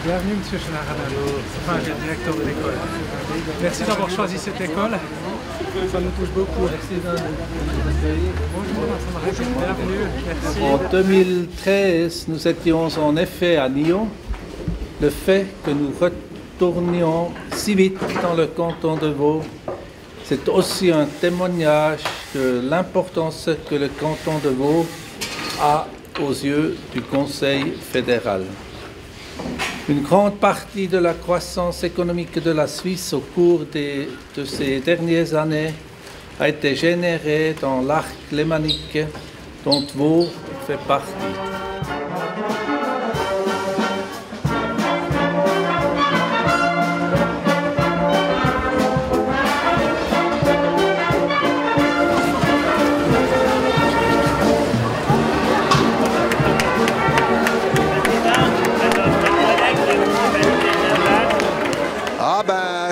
Bienvenue, Monsieur Chenarana, enfin, le directeur de l'école. Merci d'avoir choisi cette école. Ça nous touche beaucoup. Merci. Bonjour, bienvenue. Merci. En 2013, nous étions en effet à Nyon. Le fait que nous retournions si vite dans le canton de Vaud, c'est aussi un témoignage de l'importance que le canton de Vaud a aux yeux du Conseil fédéral. Une grande partie de la croissance économique de la Suisse au cours de ces dernières années a été générée dans l'arc lémanique dont Vaud fait partie.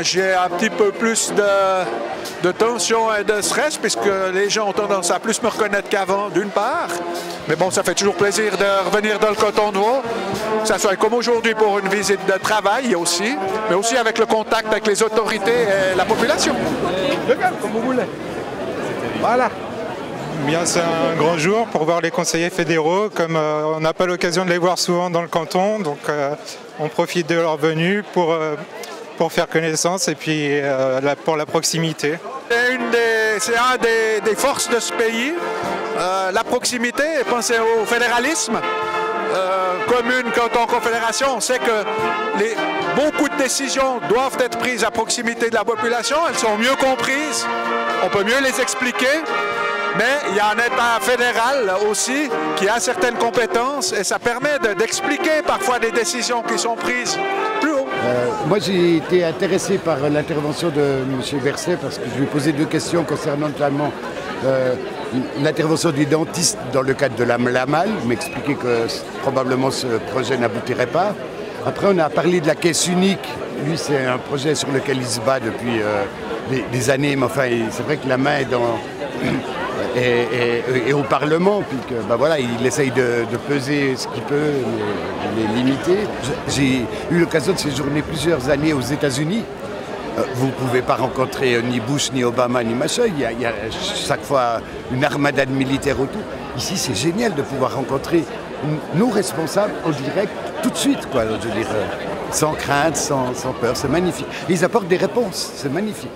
J'ai un petit peu plus de tension et de stress puisque les gens ont tendance à plus me reconnaître qu'avant, d'une part. Mais bon, ça fait toujours plaisir de revenir dans le canton de Vaud, que ça soit comme aujourd'hui pour une visite de travail aussi, mais aussi avec le contact avec les autorités et la population. Regarde, comme vous voulez. Voilà. Bien, c'est un grand jour pour voir les conseillers fédéraux, comme on n'a pas l'occasion de les voir souvent dans le canton, donc on profite de leur venue pour faire connaissance et puis pour la proximité. C'est un des forces de ce pays, la proximité, et penser au fédéralisme. Commune, canton, confédération, on sait que beaucoup de décisions doivent être prises à proximité de la population, elles sont mieux comprises, on peut mieux les expliquer. Mais il y a un État fédéral aussi qui a certaines compétences et ça permet d'expliquer parfois des décisions qui sont prises plus haut. Moi j'ai été intéressé par l'intervention de M. Berset parce que je lui ai posé deux questions concernant notamment l'intervention des dentistes dans le cadre de la MAL. Il m'expliquait que probablement ce projet n'aboutirait pas. Après on a parlé de la caisse unique. Lui c'est un projet sur lequel il se bat depuis des années, mais enfin c'est vrai que la main est dans... Et au Parlement, puis que, voilà, il essaye de peser ce qu'il peut, les limiter. J'ai eu l'occasion de séjourner plusieurs années aux États-Unis. Vous ne pouvez pas rencontrer ni Bush, ni Obama, ni machin. Il y a chaque fois une armada de militaires autour. Ici, c'est génial de pouvoir rencontrer nos responsables en direct tout de suite, quoi. Je veux dire, sans crainte, sans peur. C'est magnifique. Ils apportent des réponses. C'est magnifique.